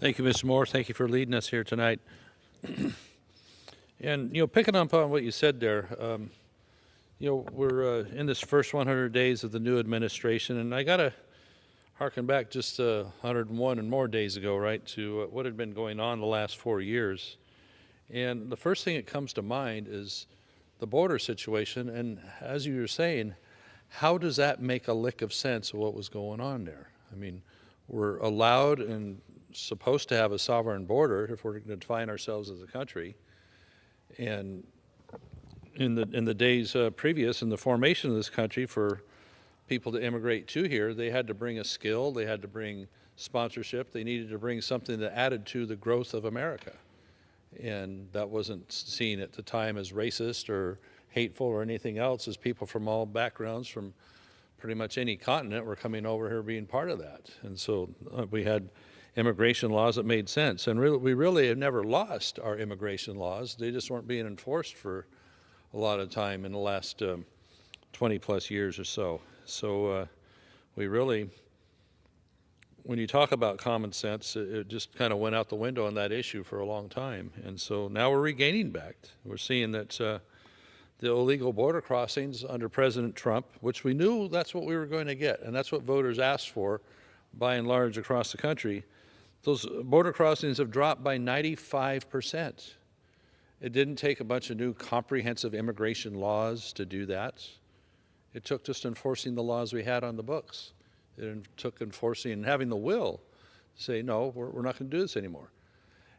Thank you, Mr. Moore. Thank you for leading us here tonight. And, picking up on what you said there, we're in this first 100 days of the new administration, and I got to harken back just 101 and more days ago, right, to what had been going on the last 4 years. And the first thing that comes to mind is the border situation, and as you were saying, how does that make a lick of sense of what was going on there? I mean, we're allowed and supposed to have a sovereign border if we're going to define ourselves as a country. And in the days previous in the formation of this country, for people to immigrate to here, they had to bring a skill, they had to bring sponsorship, they needed to bring something that added to the growth of America. And that wasn't seen at the time as racist or hateful or anything else, as people from all backgrounds, from pretty much any continent, were coming over here being part of that. And so we had immigration laws that made sense. And we really have never lost our immigration laws. They just weren't being enforced for a lot of time in the last 20 plus years or so. So we really, when you talk about common sense, it just kind of went out the window on that issue for a long time. And so now we're regaining back. We're seeing that the illegal border crossings under President Trump, which we knew that's what we were going to get, and that's what voters asked for by and large across the country, those border crossings have dropped by 95%. It didn't take a bunch of new comprehensive immigration laws to do that. It took just enforcing the laws we had on the books. It took enforcing and having the will to say, no, we're not going to do this anymore.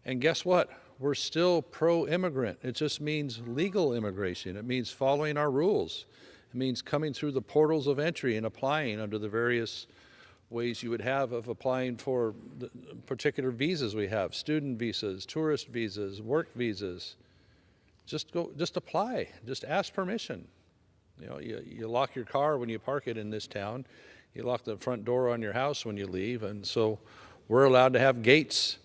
And guess what? We're still pro-immigrant. It just means legal immigration. It means following our rules. It means coming through the portals of entry and applying under the various ways you would have of applying for the particular visas we have: student visas, tourist visas, work visas. Just apply, just ask permission. You lock your car when you park it in this town. You lock the front door on your house when you leave, and so we're allowed to have gates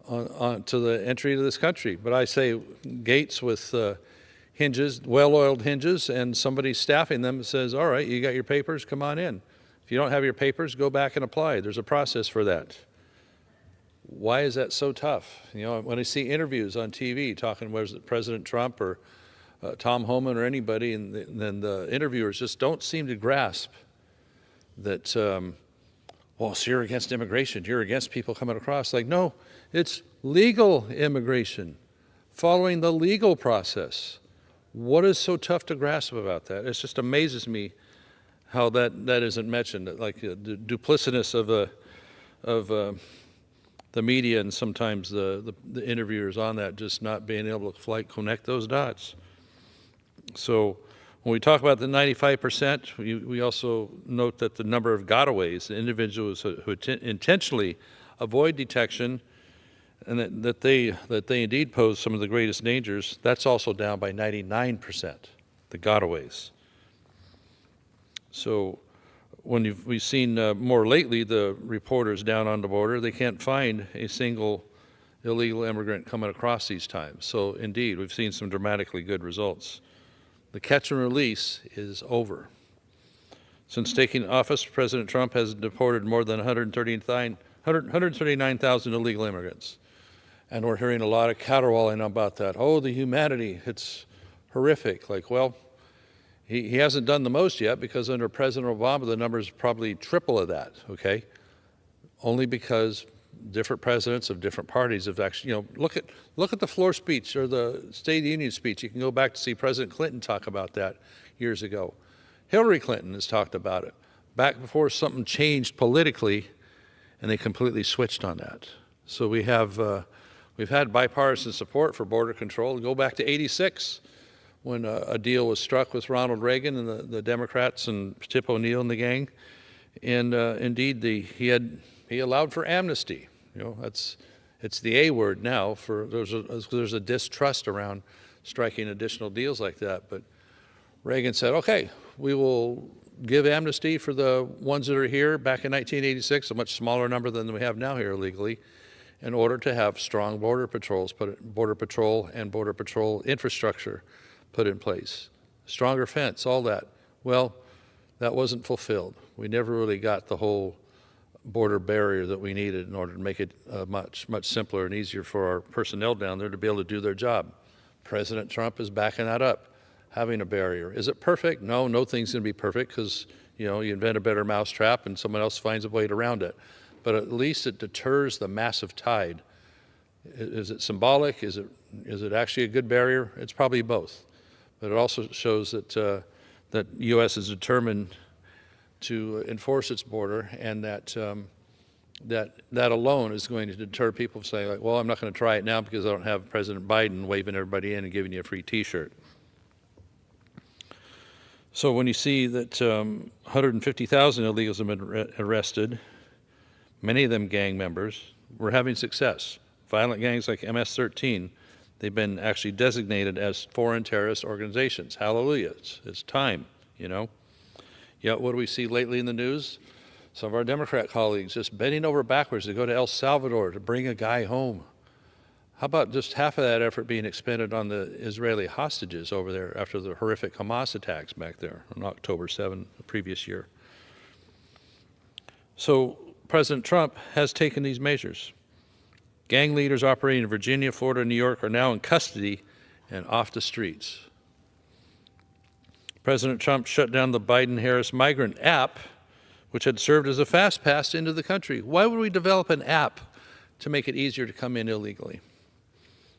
on to the entry to this country. But I say gates with hinges, well-oiled hinges, and somebody staffing them says, all right, you got your papers, come on in. If you don't have your papers, go back and apply. There's a process for that. Why is that so tough? When I see interviews on TV talking, whether it's President Trump or Tom Homan or anybody, and then the interviewers just don't seem to grasp that, well, so you're against immigration, you're against people coming across. Like, no, it's legal immigration, following the legal process. What is so tough to grasp about that? It just amazes me how that isn't mentioned, like the duplicitousness of the media and sometimes the interviewers on that just not being able to connect those dots. So when we talk about the 95%, we also note that the number of gotaways, the individuals who intentionally avoid detection, and that they indeed pose some of the greatest dangers, that's also down by 99%, the gotaways. So when we've seen more lately the reporters down on the border, they can't find a single illegal immigrant coming across these times. So indeed, we've seen some dramatically good results. The catch and release is over. Since taking office, President Trump has deported more than 139,000 illegal immigrants. And we're hearing a lot of caterwauling about that. Oh, the humanity, it's horrific. Like, well, he hasn't done the most yet, because under President Obama, the number is probably triple of that, okay? Only because different presidents of different parties have actually, look at the floor speech or the State of the Union speech. You can go back to see President Clinton talk about that years ago. Hillary Clinton has talked about it back before something changed politically, and they completely switched on that. So we've had bipartisan support for border control. Go back to '86. When a deal was struck with Ronald Reagan and the Democrats and Tip O'Neill and the gang, and indeed he allowed for amnesty. It's the A word now. There's a distrust around striking additional deals like that. But Reagan said, okay, we will give amnesty for the ones that are here back in 1986, a much smaller number than we have now here illegally, in order to have strong border patrol and border patrol infrastructure put in place, stronger fence, all that. Well, that wasn't fulfilled. We never really got the whole border barrier that we needed in order to make it much simpler and easier for our personnel down there to be able to do their job. President Trump is backing that up, having a barrier. Is it perfect? No, nothing's going to be perfect because, you know, you invent a better mousetrap and someone else finds a way around it. But at least it deters the massive tide. Is it symbolic? Is it actually a good barrier? It's probably both. But it also shows that that U.S. is determined to enforce its border, and that that alone is going to deter people from saying, like, well, I'm not going to try it now because I don't have President Biden waving everybody in and giving you a free T-shirt. So when you see that 150,000 illegals have been arrested, many of them gang members, we're having success. Violent gangs like MS-13, they've been actually designated as foreign terrorist organizations. Hallelujah, it's time, you know. Yet what do we see lately in the news? Some of our Democrat colleagues just bending over backwards to go to El Salvador to bring a guy home. How about just half of that effort being expended on the Israeli hostages over there after the horrific Hamas attacks back there on October 7, the previous year? So President Trump has taken these measures. Gang leaders operating in Virginia, Florida, and New York are now in custody and off the streets. President Trump shut down the Biden-Harris migrant app, which had served as a fast pass into the country. Why would we develop an app to make it easier to come in illegally?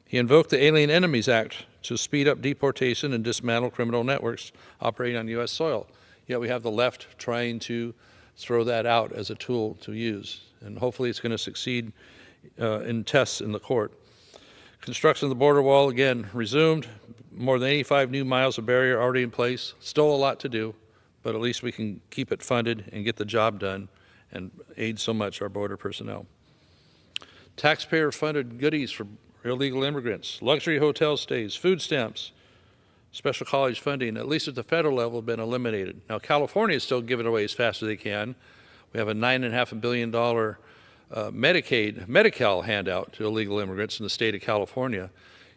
He invoked the Alien Enemies Act to speed up deportation and dismantle criminal networks operating on U.S. soil. Yet we have the left trying to throw that out as a tool to use. And hopefully it's going to succeed in tests in the court. Construction of the border wall, again, resumed. More than 85 new miles of barrier already in place. Still a lot to do, but at least we can keep it funded and get the job done and aid so much our border personnel. Taxpayer-funded goodies for illegal immigrants, luxury hotel stays, food stamps, special college funding, at least at the federal level, have been eliminated. Now, California is still giving away as fast as they can. We have a $9.5 billion Medi-Cal handout to illegal immigrants in the state of California.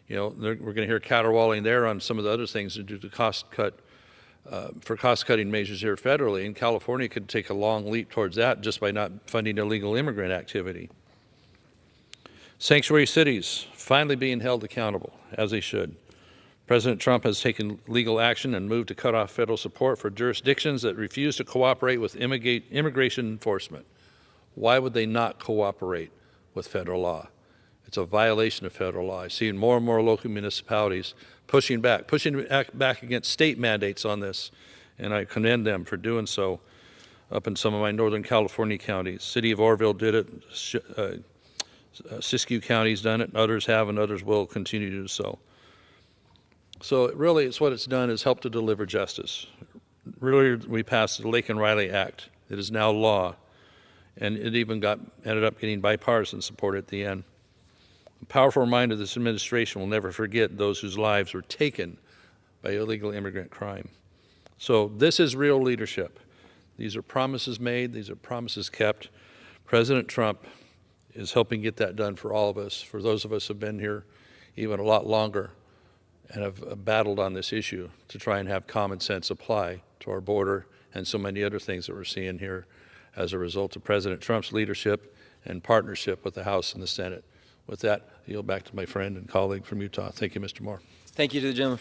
You know, we're going to hear caterwauling there on some of the other things to do to cost-cutting measures here federally, and California could take a long leap towards that just by not funding illegal immigrant activity. Sanctuary cities finally being held accountable, as they should. President Trump has taken legal action and moved to cut off federal support for jurisdictions that refuse to cooperate with immigration enforcement. Why would they not cooperate with federal law? It's a violation of federal law. I've seen more and more local municipalities pushing back against state mandates on this, and I commend them for doing so up in some of my Northern California counties. City of Oroville did it, Siskiyou County's done it, and others have, and others will continue to do so. So really, it's what it's done is help to deliver justice. Really, we passed the Lake and Riley Act. It is now law, and it even ended up getting bipartisan support at the end. A powerful reminder this administration will never forget those whose lives were taken by illegal immigrant crime. So this is real leadership. These are promises made. These are promises kept. President Trump is helping get that done for all of us, for those of us who have been here even a lot longer and have battled on this issue to try and have common sense apply to our border and so many other things that we're seeing here as a result of President Trump's leadership and partnership with the House and the Senate. With that, I yield back to my friend and colleague from Utah. Thank you, Mr. Moore. Thank you to the gentleman.